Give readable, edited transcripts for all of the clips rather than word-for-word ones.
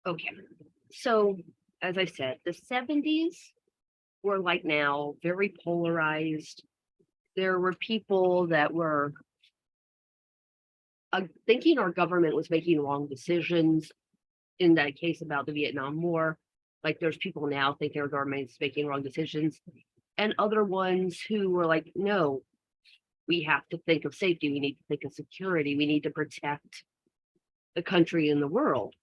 Okay. So, as I said, the 70s were like now very polarized. There were people that were thinking our government was making wrong decisions in that case about the Vietnam War. Like there's people now think our government's making wrong decisions, and other ones who were like, no, we have to think of safety. We need to think of security. We need to protect the country and the world.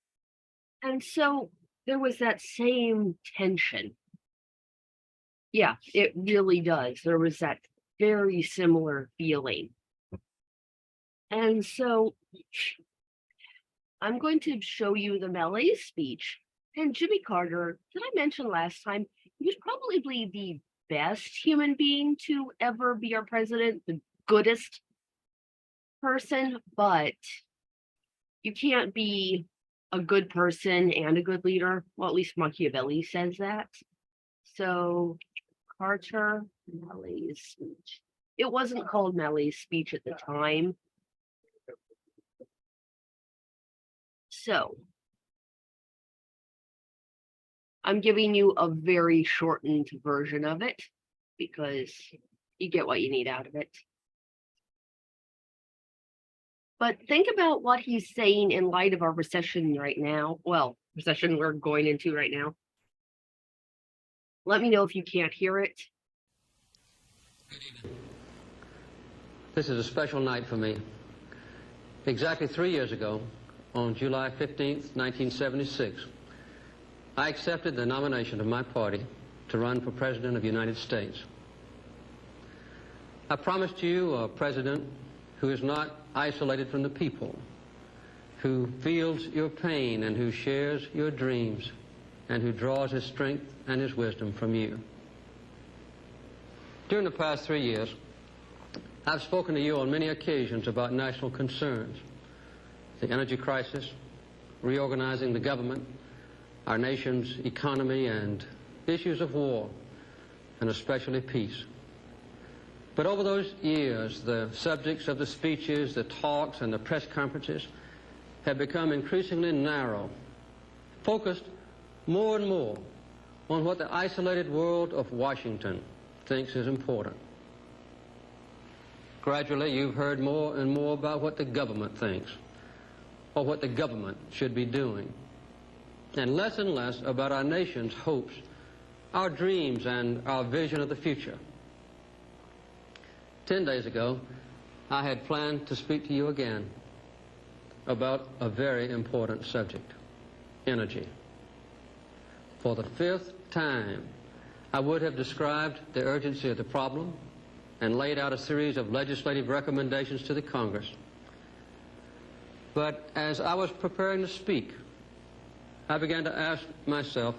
And so there was that same tension. Yeah, it really does. There was that very similar feeling. And so I'm going to show you the Malaise speech. And Jimmy Carter, did I mention last time, he was probably the best human being to ever be our president, the goodest person, but you can't be a good person and a good leader. Well, at least Machiavelli says that. So Carter Malaise speech. It wasn't called Malaise speech at the time. So I'm giving you a very shortened version of it because you get what you need out of it. But think about what he's saying in light of our recession right now. Well, recession we're going into right now. Let me know if you can't hear it. This is a special night for me. Exactly 3 years ago, on July 15th, 1976, I accepted the nomination of my party to run for President of the United States. I promised you a president who is not isolated from the people, who feels your pain and who shares your dreams, and who draws his strength and his wisdom from you. During the past 3 years, I've spoken to you on many occasions about national concerns, the energy crisis, reorganizing the government, our nation's economy, and issues of war, and especially peace. But over those years, the subjects of the speeches, the talks, and the press conferences have become increasingly narrow, focused more and more on what the isolated world of Washington thinks is important. Gradually, you've heard more and more about what the government thinks, or what the government should be doing, and less about our nation's hopes, our dreams, and our vision of the future. 10 days ago, I had planned to speak to you again about a very important subject, energy. For the 5th time, I would have described the urgency of the problem and laid out a series of legislative recommendations to the Congress. But as I was preparing to speak, I began to ask myself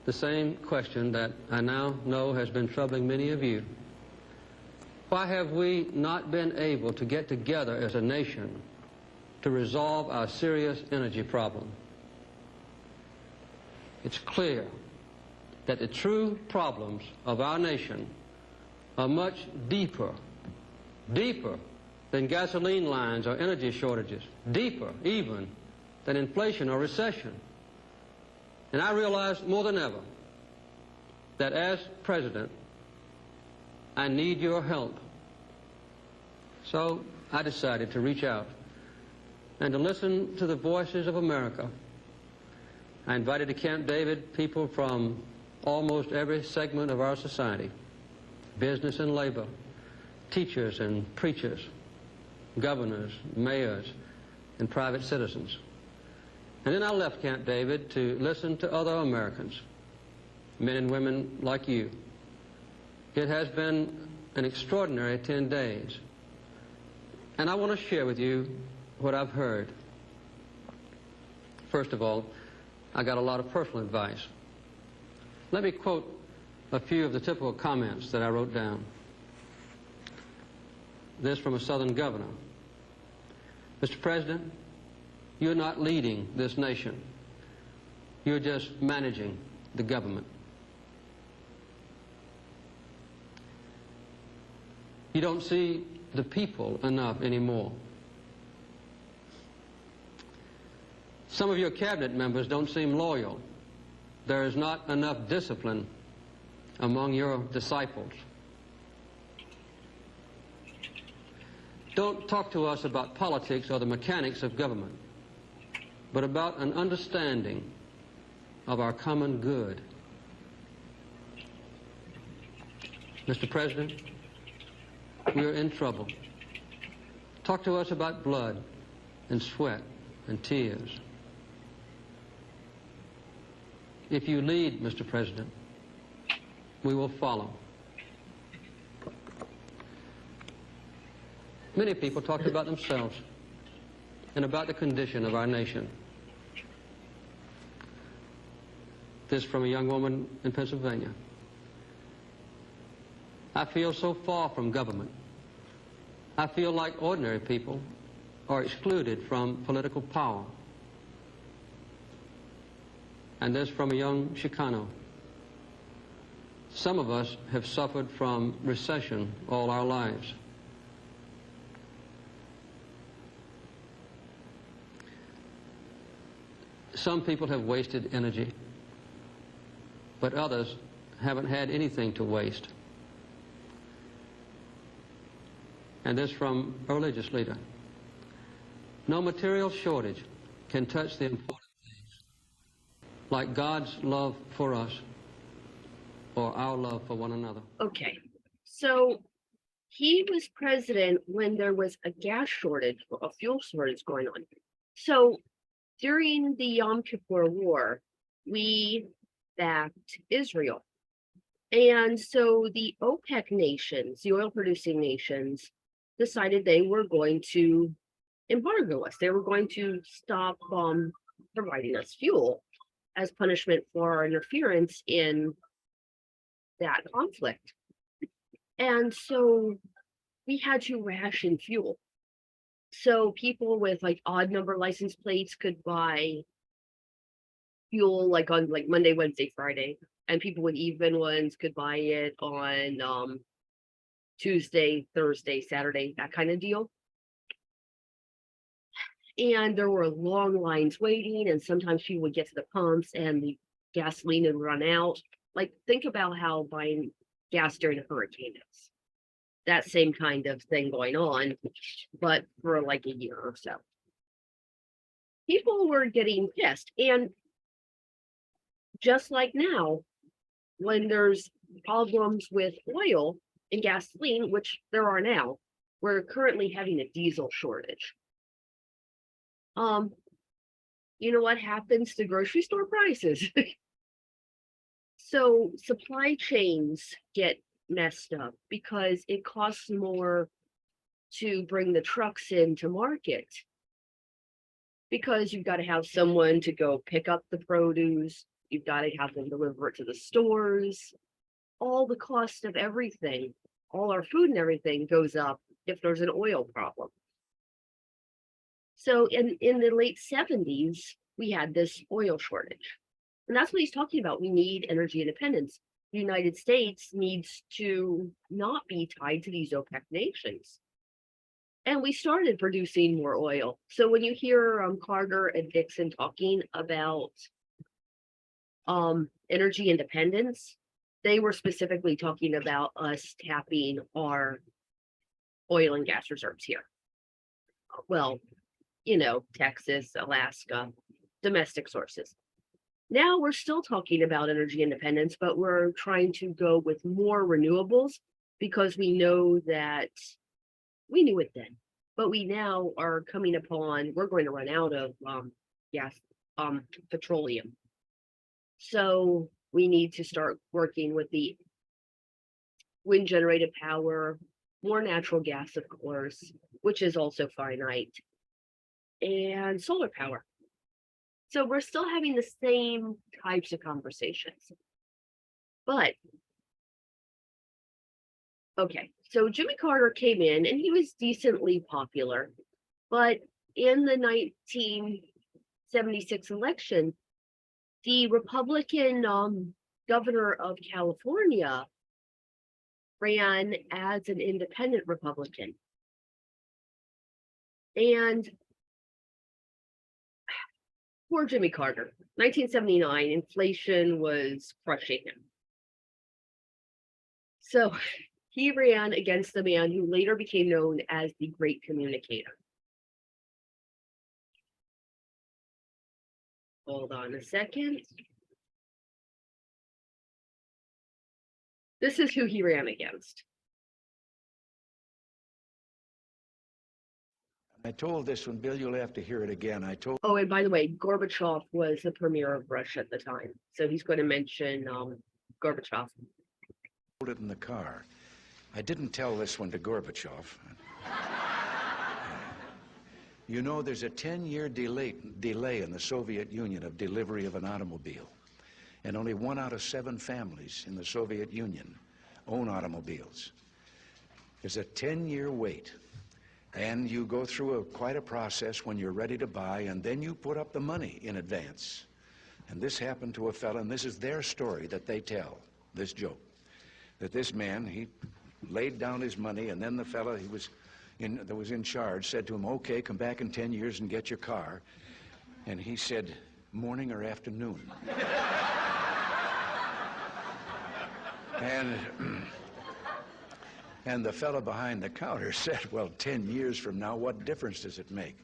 the same question that I now know has been troubling many of you. Why have we not been able to get together as a nation to resolve our serious energy problem? It's clear that the true problems of our nation are much deeper than gasoline lines or energy shortages, deeper even than inflation or recession. And I realize more than ever that as president, I need your help. So I decided to reach out and to listen to the voices of America. I invited to Camp David people from almost every segment of our society, business and labor, teachers and preachers, governors, mayors, and private citizens. And then I left Camp David to listen to other Americans, men and women like you. It has been an extraordinary 10 days. And I want to share with you what I've heard. First of all, I got a lot of personal advice. Let me quote a few of the typical comments that I wrote down. This from a Southern governor. Mr. President, you're not leading this nation. You're just managing the government. You don't see the people enough anymore. Some of your cabinet members don't seem loyal. There is not enough discipline among your disciples. Don't talk to us about politics or the mechanics of government, but about an understanding of our common good. Mr. President, we are in trouble. Talk to us about blood and sweat and tears. If you lead, Mr. President, we will follow. Many people talked about themselves and about the condition of our nation. This from a young woman in Pennsylvania. I feel so far from government. I feel like ordinary people are excluded from political power. And this from a young Chicano. Some of us have suffered from recession all our lives. Some people have wasted energy, but others haven't had anything to waste. And this from a religious leader. No material shortage can touch the important things like God's love for us or our love for one another. Okay, so he was president when there was a gas shortage, a fuel shortage going on. So during the Yom Kippur War, we backed Israel. And so the OPEC nations, the oil producing nations, decided they were going to embargo us. They were going to stop providing us fuel as punishment for our interference in that conflict. And so we had to ration fuel. So people with like odd number license plates could buy fuel like on like Monday, Wednesday, Friday, and people with even ones could buy it on Tuesday, Thursday, Saturday, that kind of deal. And there were long lines waiting, and sometimes people would get to the pumps and the gasoline would run out. Like, think about how buying gas during a hurricane is. That same kind of thing going on, but for like a year or so. People were getting pissed. And just like now, when there's problems with oil and gasoline, which there are now, we're currently having a diesel shortage. You know what happens to grocery store prices? So supply chains get messed up because it costs more to bring the trucks into market, because you've got to have someone to go pick up the produce, you've got to have them deliver it to the stores. All the cost of everything, all our food and everything goes up if there's an oil problem. So in the late 70s, we had this oil shortage. And that's what he's talking about. We need energy independence. The United States needs to not be tied to these OPEC nations. And we started producing more oil. So when you hear Carter and Dixon talking about energy independence, they were specifically talking about us tapping our oil and gas reserves here. Well, you know, Texas, Alaska, domestic sources. Now we're still talking about energy independence, but we're trying to go with more renewables because we know that we knew it then, but we now are coming upon, we're going to run out of petroleum. So we need to start working with the wind generated power, more natural gas, of course, which is also finite, and solar power. So we're still having the same types of conversations. But, okay, so Jimmy Carter came in and he was decently popular, but in the 1976 election, the Republican governor of California ran as an independent Republican. And Poor Jimmy Carter. 1979, inflation was crushing him. So he ran against the man who later became known as the Great Communicator. Hold on a second. This is who he ran against. I told this one, Bill, you'll have to hear it again. Oh, and by the way, Gorbachev was the premier of Russia at the time. So he's going to mention Gorbachev. It in the car. I didn't tell this one to Gorbachev. You know, there's a 10-year delay in the Soviet Union of delivery of an automobile. And only 1 out of 7 families in the Soviet Union own automobiles. There's a 10-year wait. And you go through quite a process when you're ready to buy, and then you put up the money in advance. And this happened to a fella, and this is their story that they tell, this joke. That this man, he laid down his money, and then the fella that was in charge said to him, okay, come back in 10 years and get your car. And he said, morning or afternoon? And the fellow behind the counter said, well, 10 years from now, what difference does it make?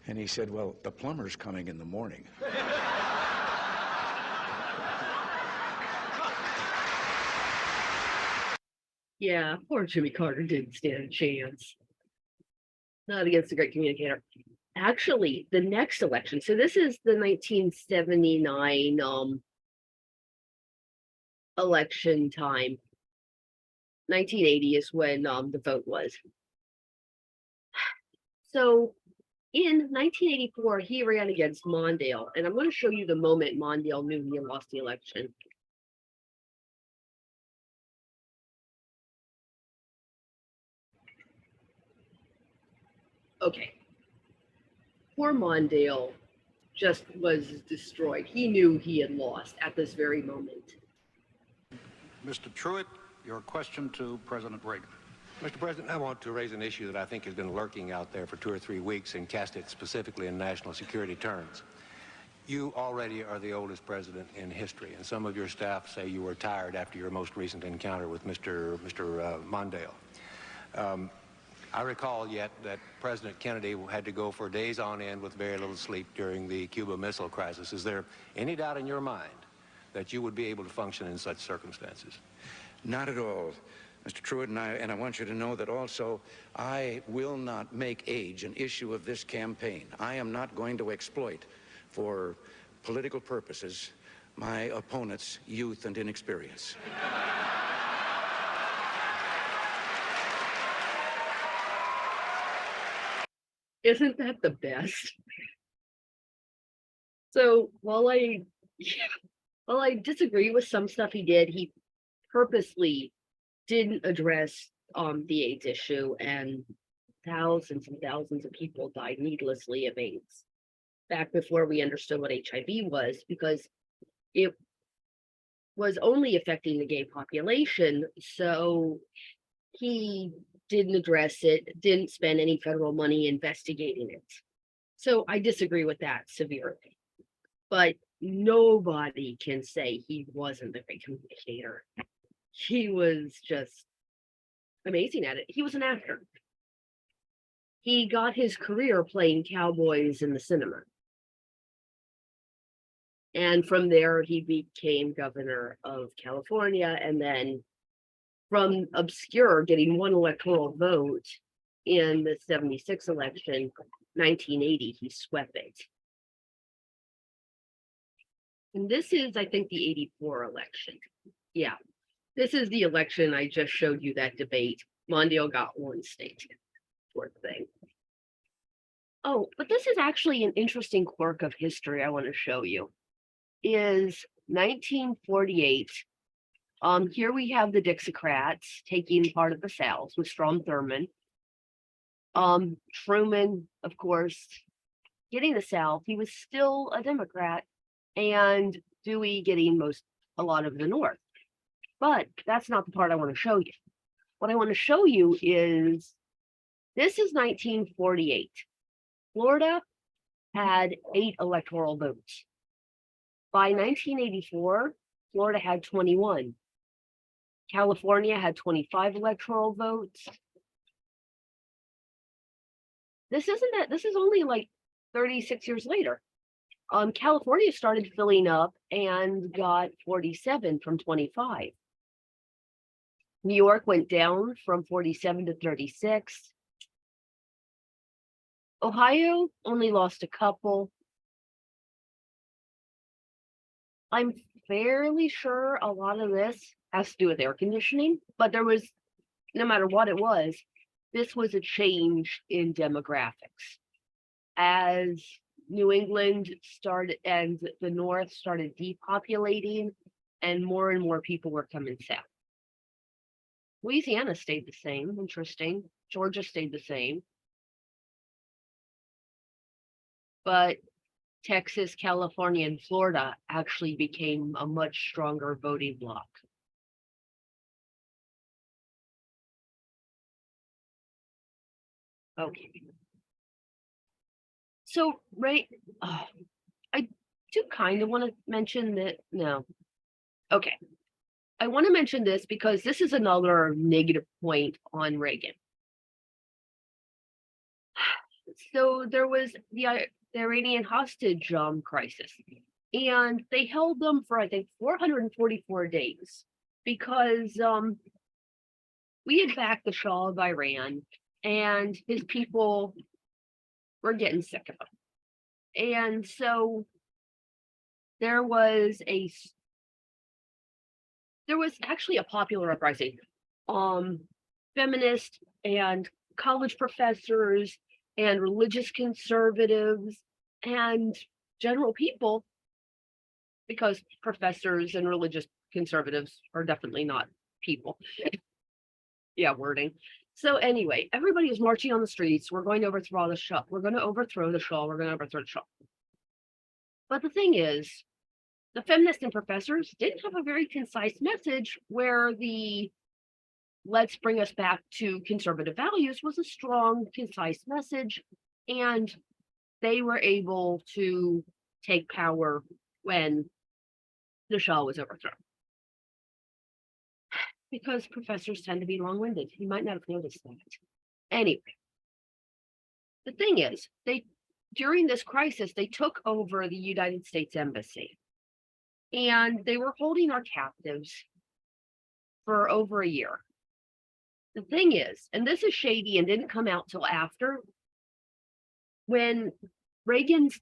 And he said, well, the plumber's coming in the morning. Yeah, poor Jimmy Carter didn't stand a chance. Not against the Great Communicator. Actually, the next election, so this is the 1979 election time. 1980 is when the vote was. So in 1984, he ran against Mondale, and I'm going to show you the moment Mondale knew he had lost the election. Okay. Poor Mondale just was destroyed. He knew he had lost at this very moment. Mr. Truitt, your question to President Reagan. Mr. President, I want to raise an issue that I think has been lurking out there for 2 or 3 weeks and cast it specifically in national security terms. You already are the oldest president in history, and some of your staff say you were tired after your most recent encounter with Mr. Mondale. I recall yet that President Kennedy had to go for days on end with very little sleep during the Cuba Missile Crisis. Is there any doubt in your mind that you would be able to function in such circumstances? Not at all, Mr. Truitt, and I want you to know that also I will not make age an issue of this campaign. I am not going to exploit for political purposes my opponent's youth and inexperience. Isn't that the best? So while I disagree with some stuff he did, he purposely didn't address the AIDS issue, and thousands and thousands of people died needlessly of AIDS back before we understood what HIV was, because it was only affecting the gay population. So he didn't address it, didn't spend any federal money investigating it. So I disagree with that severely. But nobody can say he wasn't the great communicator. He was just amazing at it. He was an actor. He got his career playing cowboys in the cinema. And from there, he became governor of California, and then from obscure, getting one electoral vote in the 76 election, 1980, he swept it. And this is, I think, the 84 election. Yeah, this is the election I just showed you, that debate. Mondale got one state, poor thing. Oh, but this is actually an interesting quirk of history I want to show you. Is 1948. Here we have the Dixiecrats taking part of the South with Strom Thurmond. Truman, of course, getting the South. He was still a Democrat, and Dewey getting a lot of the North. But that's not the part I want to show you. What I want to show you is, this is 1948. Florida had 8 electoral votes. By 1984, Florida had 21. California had 25 electoral votes. This is only like 36 years later. California started filling up and got 47 from 25. New York went down from 47 to 36. Ohio only lost a couple. I'm fairly sure a lot of this has to do with air conditioning, but there was, no matter what it was, this was a change in demographics. As New England started and the North started depopulating, and more people were coming south. Louisiana stayed the same, interesting. Georgia stayed the same. But Texas, California, and Florida actually became a much stronger voting bloc. Okay. So, right, I do kind of want to mention that, no. Okay. I want to mention this because this is another negative point on Reagan. So there was the Iranian hostage crisis, and they held them for, I think, 444 days because we had backed the Shah of Iran, and his people were getting sick of him. And so there was actually a popular uprising. Feminists and college professors and religious conservatives and general people, because professors and religious conservatives are definitely not people. Yeah, wording. So anyway, everybody is marching on the streets. We're going to overthrow the Shah. We're going to overthrow the Shah. We're going to overthrow the Shah. But the thing is, the feminists and professors didn't have a very concise message where the let's bring us back to conservative values was a strong, concise message. And they were able to take power when the Shah was overthrown. Because professors tend to be long-winded. You might not have noticed that. Anyway, the thing is, during this crisis, they took over the United States Embassy. And they were holding our captives for over a year. The thing is, and this is shady and didn't come out till after, when Reagan's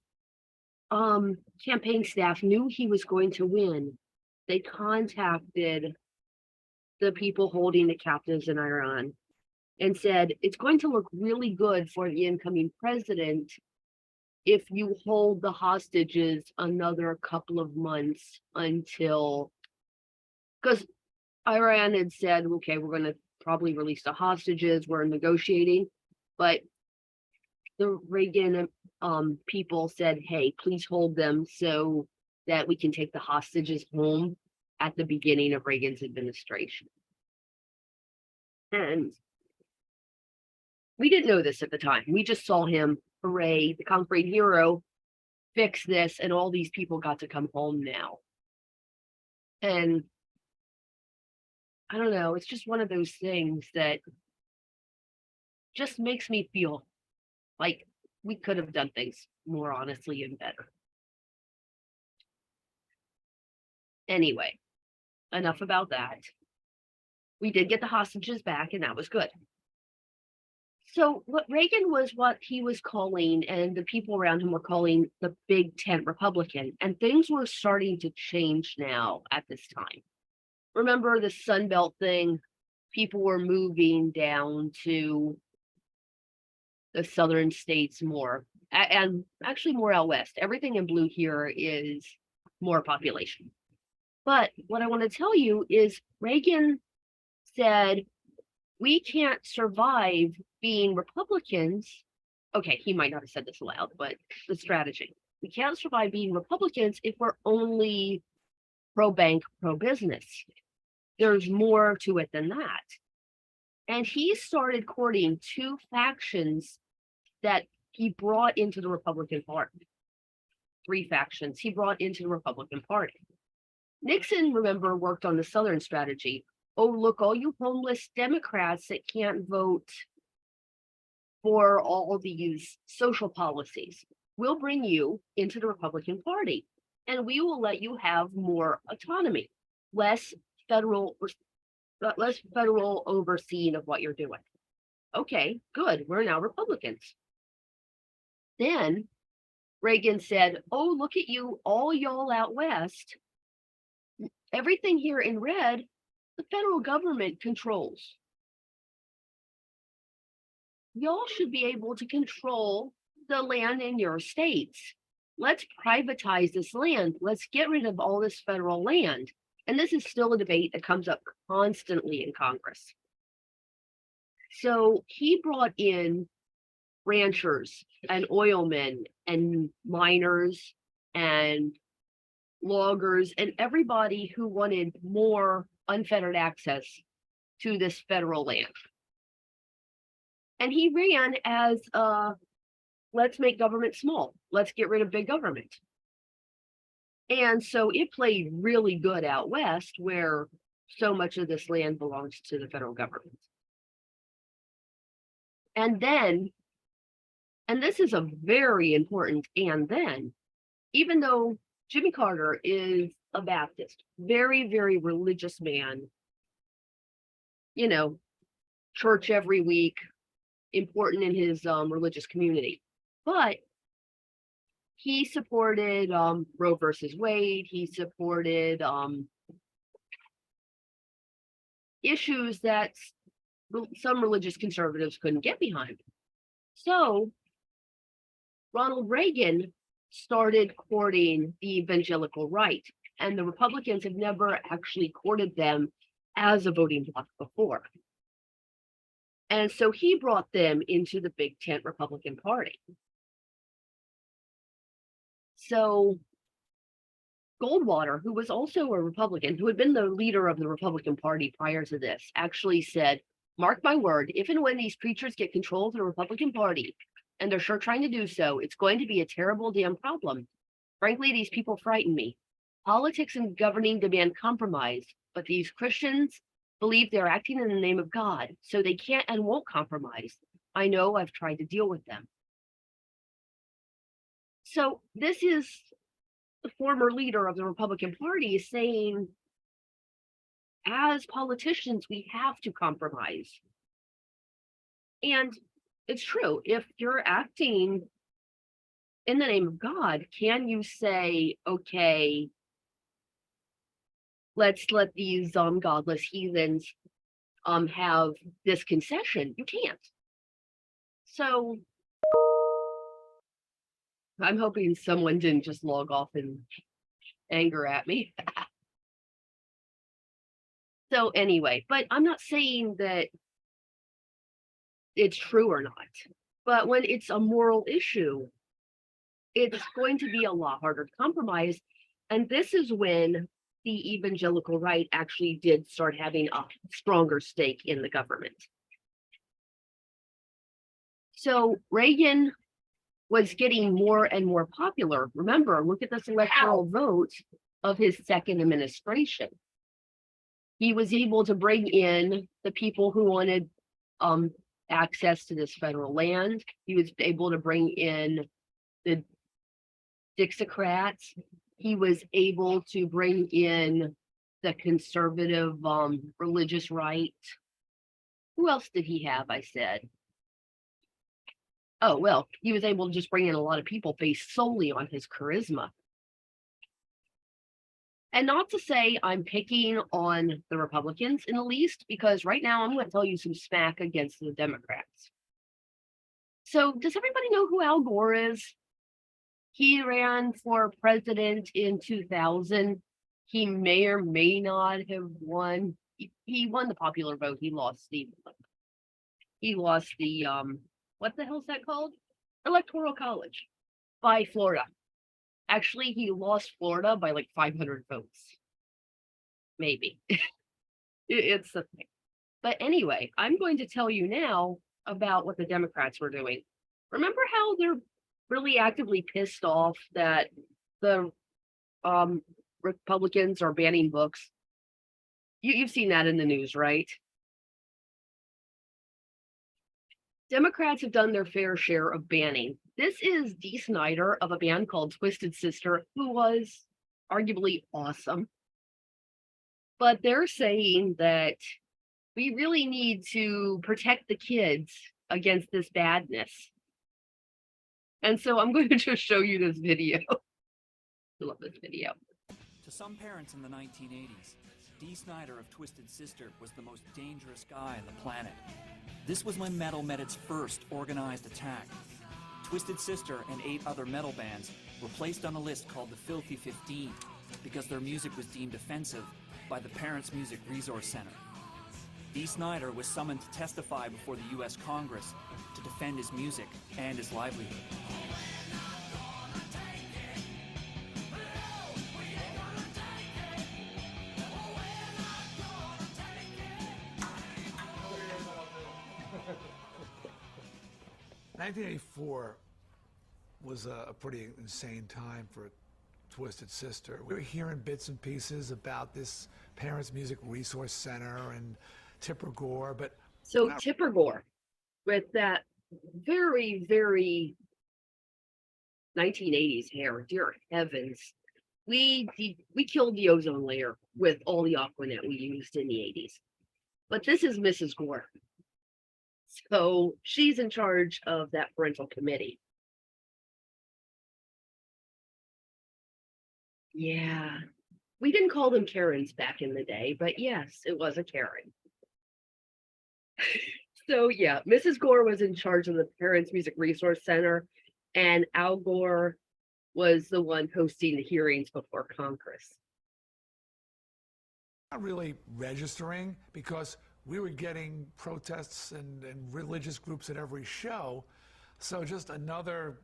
campaign staff knew he was going to win, they contacted the people holding the captives in Iran and said, it's going to look really good for the incoming president if you hold the hostages another couple of months until, because Iran had said, okay, we're going to probably release the hostages, we're negotiating, but the Reagan people said, hey, please hold them so that we can take the hostages home at the beginning of Reagan's administration. And we didn't know this at the time. We just saw him, hooray, the concrete hero, fix this, and all these people got to come home now. And I don't know, it's just one of those things that just makes me feel like we could have done things more honestly and better. Anyway, enough about that. We did get the hostages back, and that was good. So what he was calling, and the people around him were calling, the Big Tent Republican, and things were starting to change now at this time. Remember the Sun Belt thing? People were moving down to the southern states more, and actually more out west. Everything in blue here is more population. But what I want to tell you is Reagan said, we can't survive being Republicans. Okay, he might not have said this aloud, but the strategy. We can't survive being Republicans if we're only pro-bank, pro-business. There's more to it than that. And he started courting two factions that he brought into the Republican Party. 3 factions he brought into the Republican Party. Nixon, remember, worked on the Southern strategy. Oh, look, all you homeless Democrats that can't vote for all these social policies, we'll bring you into the Republican Party and we will let you have more autonomy, less federal overseeing of what you're doing. Okay, good. We're now Republicans. Then Reagan said, oh, look at you, all y'all out west. Everything here in red, the federal government controls. Y'all should be able to control the land in your states. Let's privatize this land. Let's get rid of all this federal land. And this is still a debate that comes up constantly in Congress. So he brought in ranchers and oilmen and miners and loggers and everybody who wanted more unfettered access to this federal land. And he ran as let's make government small. Let's get rid of big government. And so it played really good out west where so much of this land belongs to the federal government. And then, and this is a very important and then, even though Jimmy Carter is a Baptist, very, very religious man, you know, church every week, important in his religious community. But he supported Roe versus Wade. He supported issues that some religious conservatives couldn't get behind. So Ronald Reagan started courting the evangelical right, and the Republicans have never actually courted them as a voting bloc before. And so he brought them into the big tent Republican Party. So Goldwater, who was also a Republican, who had been the leader of the Republican Party prior to this, actually said, mark my word, if and when these preachers get control of the Republican Party, and they're sure trying to do so, it's going to be a terrible damn problem. Frankly, these people frighten me. Politics and governing demand compromise, but these Christians believe they're acting in the name of God, so they can't and won't compromise. I know, I've tried to deal with them. So this is the former leader of the Republican Party saying, as politicians, we have to compromise. And it's true, if you're acting in the name of God, can you say, okay, let's let these godless heathens have this concession? You can't. So I'm hoping someone didn't just log off in anger at me. So anyway, but I'm not saying that it's true or not, but when it's a moral issue, it's going to be a lot harder to compromise. And this is when the evangelical right actually did start having a stronger stake in the government. So Reagan was getting more and more popular. Remember, look at this electoral vote of his second administration. He was able to bring in the people who wanted access to this federal land. He was able to bring in the Dixiecrats. He was able to bring in the conservative religious right. Who else did he have, I said? Oh, well, he was able to just bring in a lot of people based solely on his charisma. And not to say I'm picking on the Republicans in the least, because right now I'm going to tell you some smack against the Democrats. So does everybody know who Al Gore is? He ran for president in 2000. He may or may not have won. He won the popular vote. He lost the what the hell is that called? Electoral College by Florida. Actually, he lost Florida by like 500 votes. Maybe. It's the thing. But anyway, I'm going to tell you now about what the Democrats were doing. Remember how they're really actively pissed off that the Republicans are banning books? You've seen that in the news, right? Democrats have done their fair share of banning. This is Dee Snider of a band called Twisted Sister, who was arguably awesome. But they're saying that we really need to protect the kids against this badness. And so I'm going to just show you this video. I love this video. To some parents in the 1980s, Dee Snider of Twisted Sister was the most dangerous guy on the planet. This was when metal met its first organized attack. Twisted Sister and 8 other metal bands were placed on a list called the Filthy 15 because their music was deemed offensive by the Parents Music Resource Center. Dee Snider was summoned to testify before the U.S. Congress to defend his music and his livelihood. '84 was a pretty insane time for Twisted Sister. We were hearing bits and pieces about this Parents Music Resource Center and Tipper Gore, but So Tipper Gore, with that very, very 1980s hair, dear heavens, we killed the ozone layer with all the Aquanet we used in the 80s. But this is Mrs. Gore. So she's in charge of that parental committee. Yeah, we didn't call them Karens back in the day, but yes, it was a Karen. So yeah, Mrs. Gore was in charge of the Parents Music Resource Center, and Al Gore was the one hosting the hearings before Congress. not really registering because we were getting protests and religious groups at every show. So just another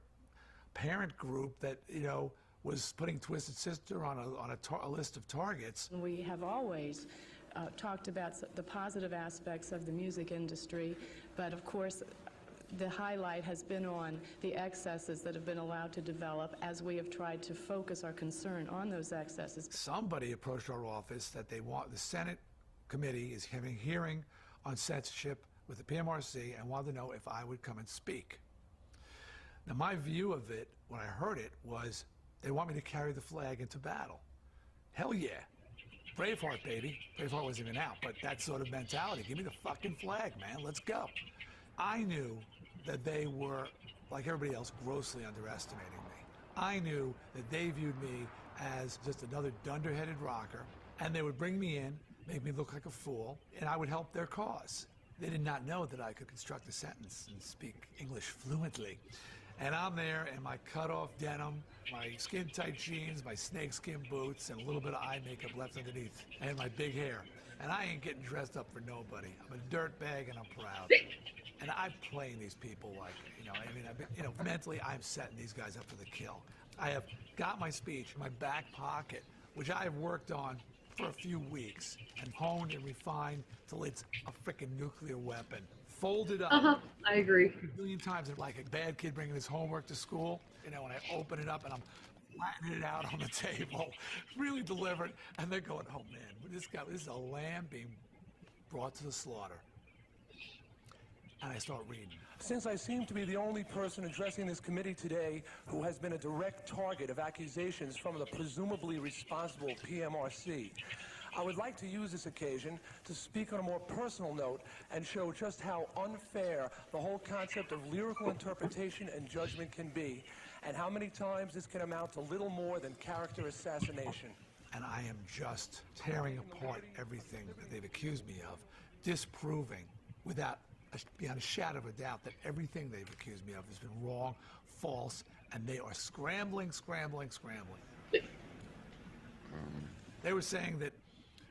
parent group that, was putting Twisted Sister on a list of targets. We have always talked about the positive aspects of the music industry, but of course the highlight has been on the excesses that have been allowed to develop as we have tried to focus our concern on those excesses. Somebody approached our office that the Senate committee is having a hearing on censorship with the PMRC and wanted to know if I would come and speak. Now my view of it, when I heard it, was they want me to carry the flag into battle. Hell yeah. Braveheart, baby. Braveheart wasn't even out, but that sort of mentality. Give me the fucking flag, man. Let's go. I knew that they were, like everybody else, grossly underestimating me. I knew that they viewed me as just another dunderheaded rocker, and they would bring me in, make me look like a fool, and I would help their cause. They did not know that I could construct a sentence and speak English fluently. And I'm there in my cut-off denim, my skin-tight jeans, my snakeskin boots, and a little bit of eye makeup left underneath, and my big hair. And I ain't getting dressed up for nobody. I'm a dirtbag, and I'm proud. And I'm playing these people like, mentally I'm setting these guys up for the kill. I have got my speech in my back pocket, which I have worked on for a few weeks and honed and refined till it's a freaking nuclear weapon. Folded up. I agree. A million times, like a bad kid bringing his homework to school, when I open it up and I'm flattening it out on the table, really delivered, and they're going, oh man, this is a lamb being brought to the slaughter. And I start reading. Since I seem to be the only person addressing this committee today who has been a direct target of accusations from the presumably responsible PMRC, I would like to use this occasion to speak on a more personal note and show just how unfair the whole concept of lyrical interpretation and judgment can be, and how many times this can amount to little more than character assassination. And I am just tearing apart everything that they've accused me of, disproving without beyond a shadow of a doubt that everything they've accused me of has been wrong, false, and they are scrambling. They were saying that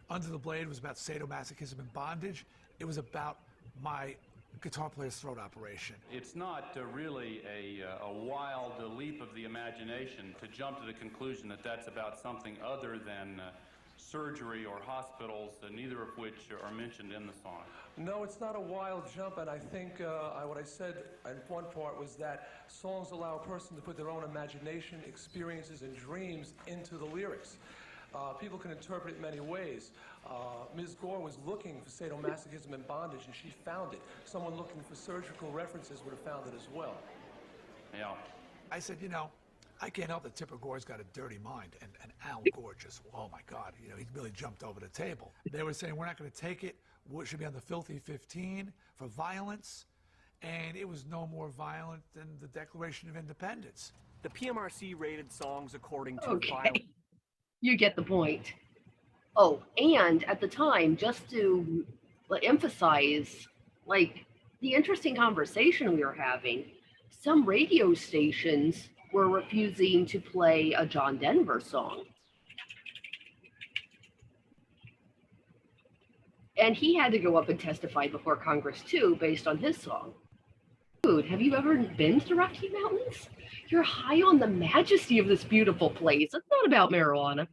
Under the Blade was about sadomasochism and bondage. It was about my guitar player's throat operation. It's not really a wild leap of the imagination to jump to the conclusion that that's about something other than surgery or hospitals, neither of which are mentioned in the song. No, it's not a wild jump, and I think what I said in one part was that songs allow a person to put their own imagination, experiences, and dreams into the lyrics. People can interpret it many ways. Ms. Gore was looking for sadomasochism and bondage, and she found it. Someone looking for surgical references would have found it as well. Yeah. I said, I can't help that Tipper Gore's got a dirty mind, and Al Gore just, oh my God, he really jumped over the table. They were saying, we're not going to take it. It should be on the filthy 15 for violence, and it was no more violent than the Declaration of Independence. The PMRC rated songs according to Okay, you get the point. Oh, and at the time, just to emphasize, the interesting conversation we were having, some radio stations were refusing to play a John Denver song. And he had to go up and testify before Congress too, based on his song. Dude, have you ever been to Rocky Mountains? You're high on the majesty of this beautiful place. It's not about marijuana.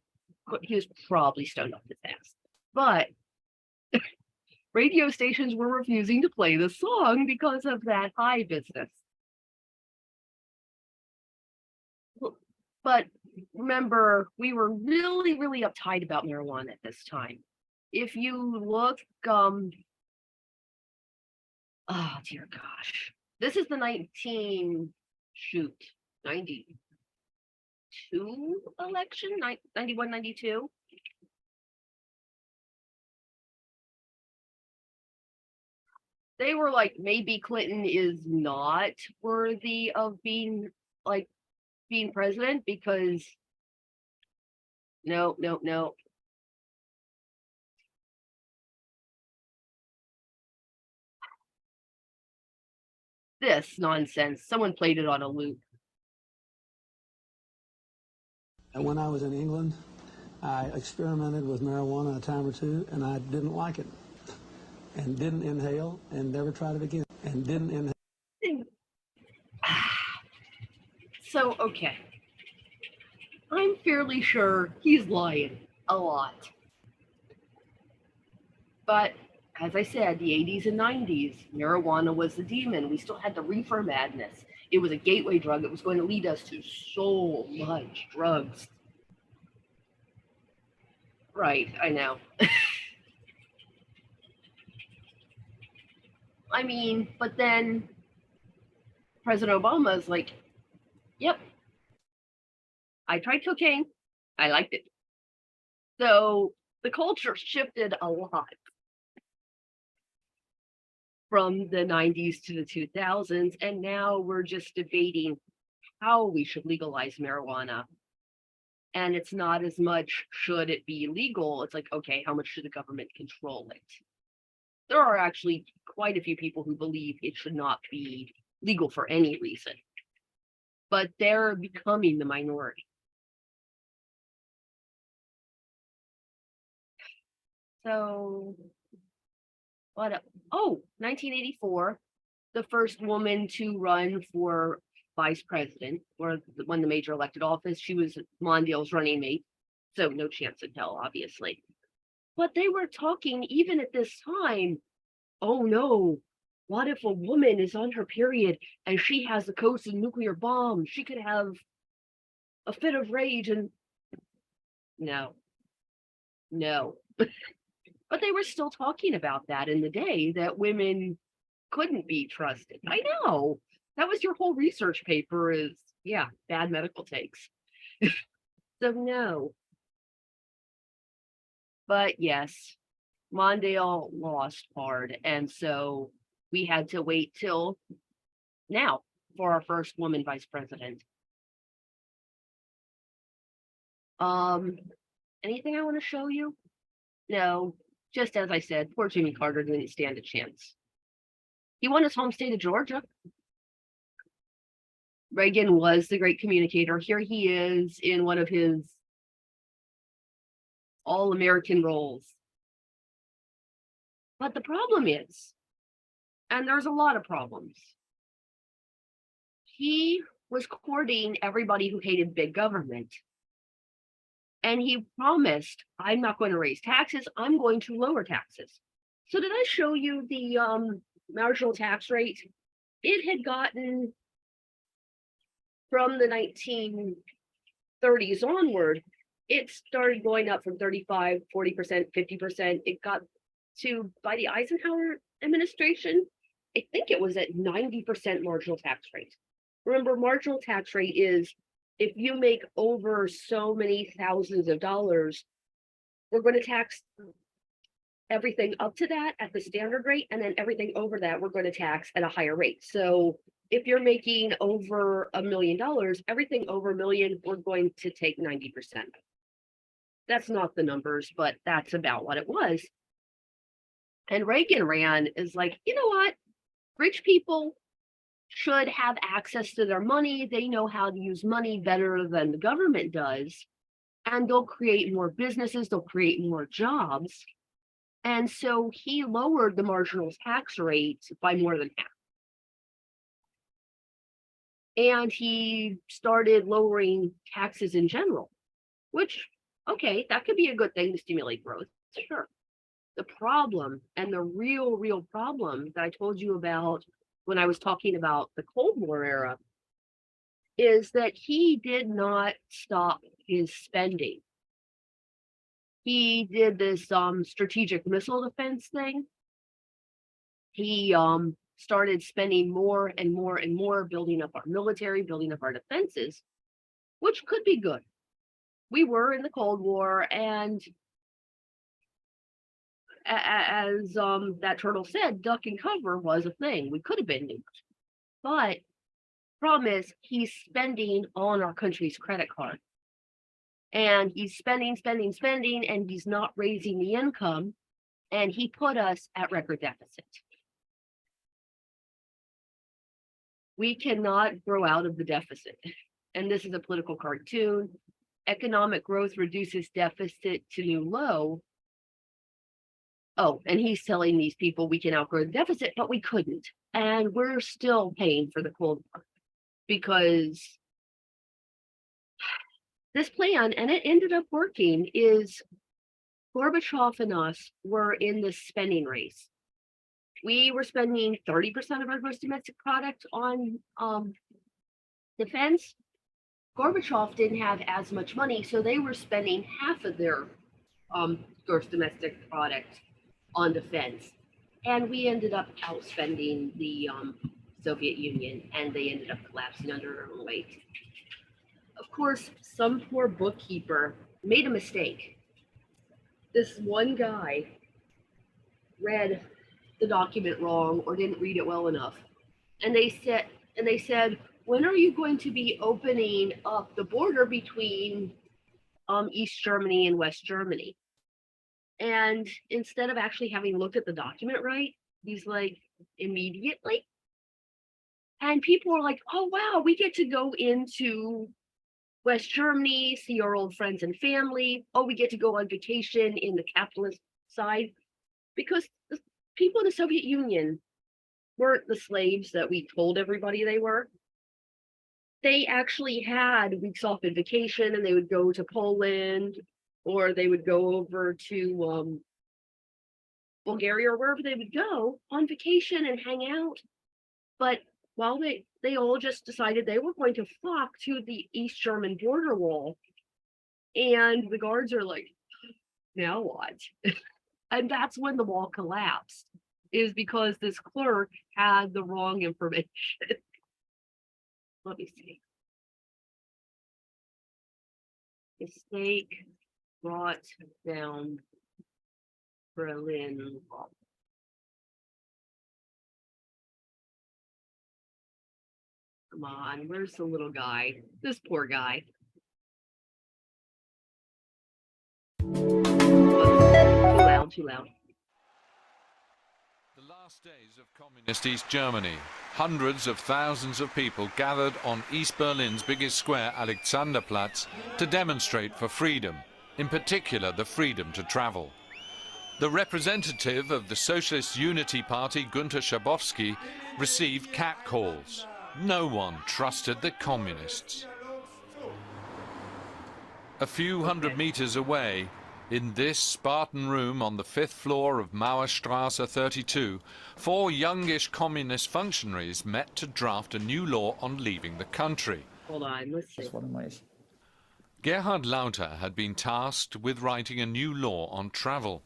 He was probably stoned off his ass. But radio stations were refusing to play the song because of that high business. But remember, we were really, really uptight about marijuana at this time. If you look, oh dear gosh, this is the 92 election, 91, 92. They were like, maybe Clinton is not worthy of being president because no. This nonsense, someone played it on a loop. And when I was in England, I experimented with marijuana a time or two, and I didn't like it, and didn't inhale, and never tried it again, and didn't inhale. So, okay. I'm fairly sure he's lying a lot. But as I said, the 80s and 90s, marijuana was the demon. We still had the reefer madness. It was a gateway drug. It was going to lead us to so much drugs. Right, I know. I mean, but then President Obama's like, yep, I tried cocaine. I liked it. So the culture shifted a lot from the 90s to the 2000s, and now we're just debating how we should legalize marijuana. And it's not as much should it be legal, it's like, okay, how much should the government control it? There are actually quite a few people who believe it should not be legal for any reason, but they're becoming the minority. So, what? 1984, the first woman to run for vice president, or won the major elected office. She was Mondale's running mate, so no chance in hell, obviously. But they were talking, even at this time, oh no, what if a woman is on her period and she has a coast of nuclear bomb? She could have a fit of rage and no. But they were still talking about that in the day, that women couldn't be trusted. I know. That was your whole research paper is, yeah, bad medical takes. So no. But yes, Mondale lost hard. And so we had to wait till now for our first woman vice president. Anything I want to show you? No, just as I said, poor Jimmy Carter didn't stand a chance. He won his home state of Georgia. Reagan was the great communicator. Here he is in one of his all-American roles. But the problem is, and there's a lot of problems, he was courting everybody who hated big government. And he promised, I'm not going to raise taxes, I'm going to lower taxes. So did I show you the marginal tax rate? It had gotten, from the 1930s onward, it started going up from 35, 40%, 50%. It got to, by the Eisenhower administration, I think it was at 90% marginal tax rate. Remember, marginal tax rate is if you make over so many thousands of dollars, we're going to tax everything up to that at the standard rate, and then everything over that we're going to tax at a higher rate. So if you're making over $1 million, everything over $1 million, we're going to take 90%. That's not the numbers, but that's about what it was. And Reagan ran is like, you know what? Rich people should have access to their money. They know how to use money better than the government does. And they'll create more businesses, they'll create more jobs. And so he lowered the marginal tax rate by more than half. And he started lowering taxes in general, which, okay, that could be a good thing to stimulate growth, sure. The problem, and the real problem that I told you about when I was talking about the Cold War era, is that he did not stop his spending. He did this strategic missile defense thing. He started spending more and more and more, building up our military, building up our defenses, which could be good. We were in the Cold War, and as that turtle said, duck and cover was a thing. We could have been nuked. But problem is, he's spending on our country's credit card. And he's spending, and he's not raising the income. And he put us at record deficit. We cannot grow out of the deficit. And this is a political cartoon. Economic growth reduces deficit to new low. Oh, and he's telling these people we can outgrow the deficit, but we couldn't. And we're still paying for the Cold War because this plan, and it ended up working, is Gorbachev and us were in this spending race. We were spending 30% of our gross domestic product on defense. Gorbachev didn't have as much money, so they were spending half of their gross domestic product on defense. And we ended up outspending the Soviet Union, and they ended up collapsing under their own weight. Of course, some poor bookkeeper made a mistake. This one guy read the document wrong or didn't read it well enough. And they said, when are you going to be opening up the border between East Germany and West Germany? And instead of actually having looked at the document right, he's like, immediately. And people are like, oh, wow, we get to go into West Germany, see our old friends and family. Oh, we get to go on vacation in the capitalist side. Because the people in the Soviet Union weren't the slaves that we told everybody they were. They actually had weeks off in vacation, and they would go to Poland, or they would go over to Bulgaria, or wherever they would go on vacation and hang out. But while they all just decided they were going to flock to the East German border wall, and the guards are like, now what? And that's when the wall collapsed, is because this clerk had the wrong information. Let me see. Mistake brought down Berlin Wall. Come on, where's the little guy? This poor guy. Too loud. The last days of communist East Germany. Hundreds of thousands of people gathered on East Berlin's biggest square, Alexanderplatz, to demonstrate for freedom, in particular the freedom to travel. The representative of the Socialist Unity Party, Günter Schabowski, received catcalls. No one trusted the communists. A few hundred meters away, in this Spartan room on the 5th floor of Mauerstrasse 32, 4 youngish communist functionaries met to draft a new law on leaving the country. Hold on, let's see. Gerhard Lauter had been tasked with writing a new law on travel.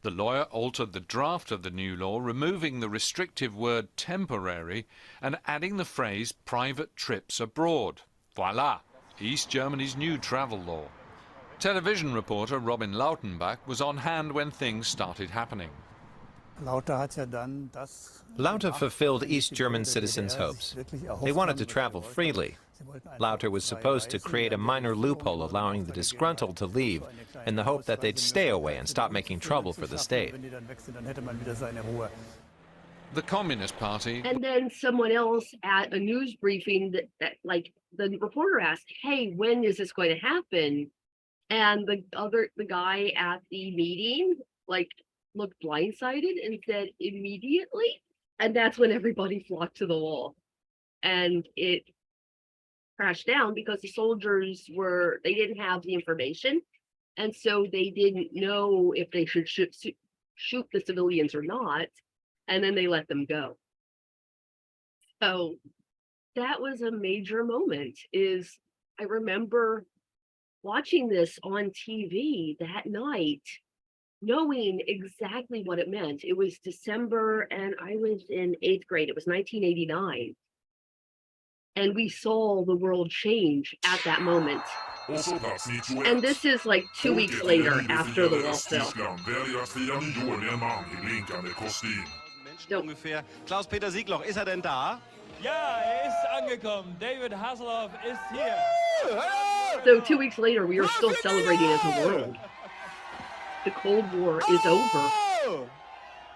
The lawyer altered the draft of the new law, removing the restrictive word temporary and adding the phrase private trips abroad. Voila, East Germany's new travel law. Television reporter Robin Lautenbach was on hand when things started happening. Lauter fulfilled East German citizens' hopes. They wanted to travel freely. Lauter was supposed to create a minor loophole allowing the disgruntled to leave in the hope that they'd stay away and stop making trouble for the state. The Communist Party... And then someone else at a news briefing that like the reporter asked, hey, when is this going to happen? And the guy at the meeting like looked blindsided and said immediately. And that's when everybody flocked to the wall. And it crashed down because the soldiers they didn't have the information. And so they didn't know if they should shoot the civilians or not. And then they let them go. So that was a major moment. I remember watching this on TV that night, knowing exactly what it meant. It was December and I was in 8th grade. It was 1989. And we saw the world change at that moment. And this is like 2 weeks later after the wall fell. Klaus-Peter Siegloch, ist denn da? Ja, ist angekommen. David Hasselhoff ist hier. So 2 weeks later, we are still celebrating as a world. The Cold War is over.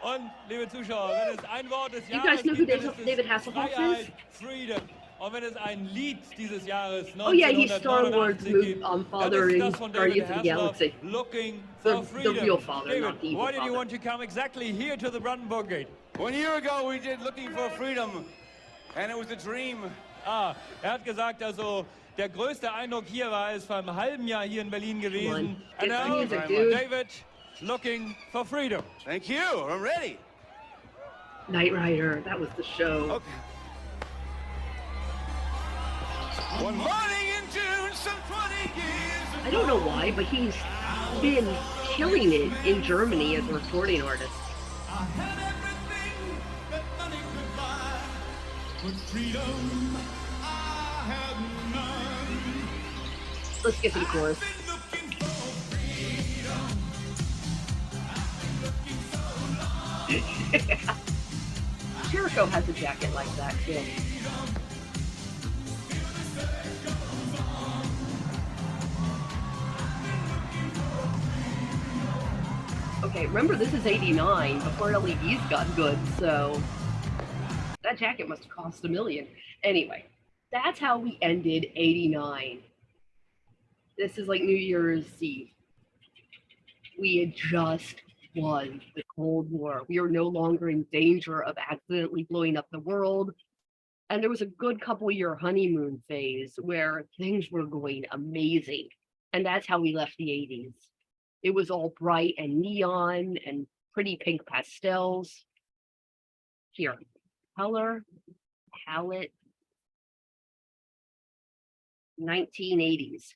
Und, liebe Zuschauer, wenn es ein Wort des You guys Jahres know who gibt, David Hasselhoff is? Freedom. Und wenn es ein Lied dieses Jahres Oh yeah, he's Star Wars 1989 gibt, father in das von Guardians David of the Hasselhoff, Galaxy. Looking The for freedom. real father, David, not the evil why did you father. want to come exactly here to the Brandenburg Gate? 1 year ago we did Looking for Freedom, and it was a dream. Hat gesagt, also der größte Eindruck hier war es vor einem halben Jahr hier in Berlin gewesen. And now, music, dude. David, looking for freedom. Thank you, I'm ready. Knight Rider, that was the show. Okay. One morning in June, some 20 years ago. I don't know why, but he's been killing it in Germany as a recording artist. I had everything that money could buy, but freedom I had none. Let's get to the chorus. Jericho has a jacket like that too. Okay, remember this is 89 before LEDs got good, so that jacket must have cost $1 million. Anyway, that's how we ended 89. This is like New Year's Eve. We had just won the Cold War. We are no longer in danger of accidentally blowing up the world. And there was a good couple-year honeymoon phase where things were going amazing. And that's how we left the 80s. It was all bright and neon and pretty pink pastels. Here, color, palette, 1980s.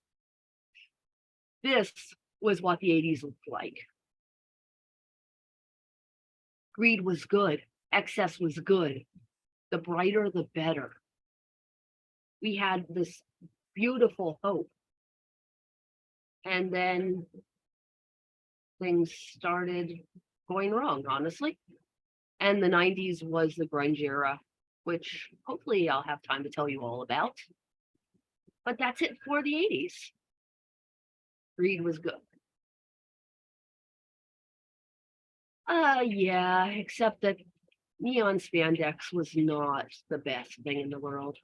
This was what the 80s looked like. Greed was good. Excess was good. The brighter, the better. We had this beautiful hope. And then things started going wrong, honestly. And the 90s was the grunge era, which hopefully I'll have time to tell you all about. But that's it for the 80s. Greed was good. Yeah, except that neon spandex was not the best thing in the world.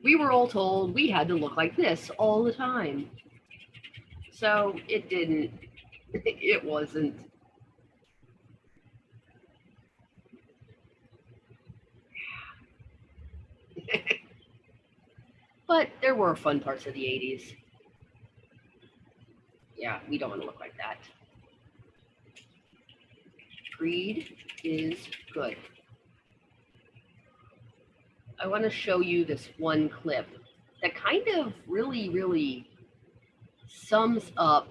We were all told we had to look like this all the time. So it didn't, it wasn't. But there were fun parts of the 80s. Yeah, we don't want to look like that. Greed is good. I want to show you this one clip that kind of really sums up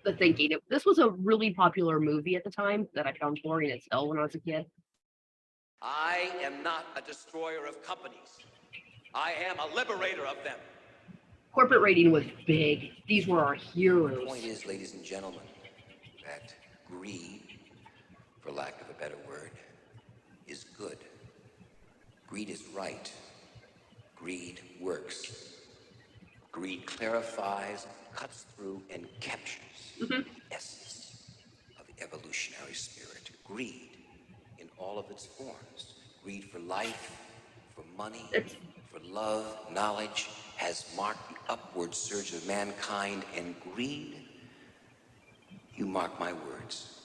the thinking. This was a really popular movie at the time that I found boring as hell when I was a kid. I am not a destroyer of companies. I am a liberator of them. Corporate rating was big. These were our heroes. The point is, ladies and gentlemen, that greed, for lack of a better word, is good. Greed is right. Greed works. Greed clarifies, cuts through, and captures the essence of the evolutionary spirit. Greed in all of its forms. Greed for life, for money, for love, knowledge, has marked the upward surge of mankind, and greed, you mark my words,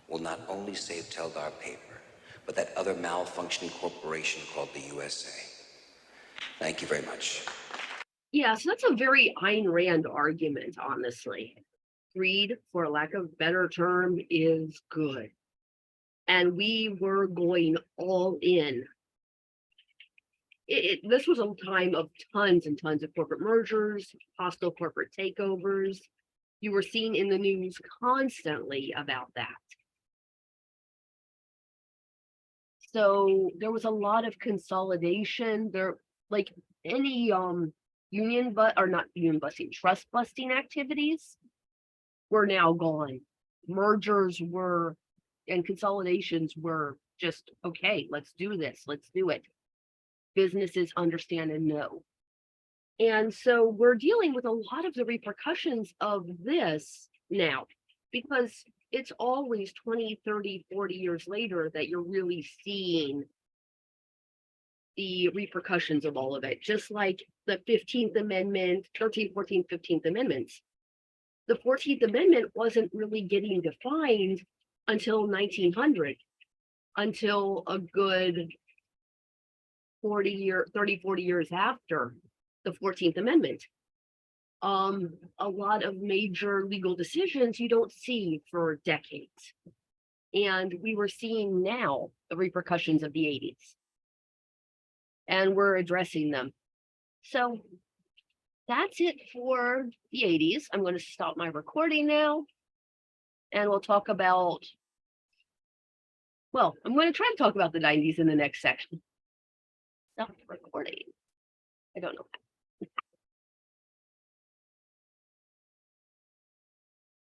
will not only save Teldar Paper, but that other malfunctioning corporation called the USA. Thank you very much. Yeah, so that's a very Ayn Rand argument, honestly. Greed, for lack of a better term, is good. And we were going all in. This was a time of tons and tons of corporate mergers, hostile corporate takeovers. You were seeing in the news constantly about that. So there was a lot of consolidation. There, like any trust busting activities were now gone. Mergers were, and consolidations were just, okay, let's do this, let's do it. Businesses understand and know. And so we're dealing with a lot of the repercussions of this now, because it's always 20, 30, 40 years later that you're really seeing the repercussions of all of it, just like the 15th Amendment, 13th, 14th, 15th Amendments. The 14th Amendment wasn't really getting defined until 1900, until a good 30, 40 years after the 14th Amendment. A lot of major legal decisions you don't see for decades. And we were seeing now the repercussions of the 80s. And we're addressing them. So that's it for the 80s. I'm going to stop my recording now. And we'll talk about, well, I'm going to try to talk about the 90s in the next section. Stop recording. I don't know.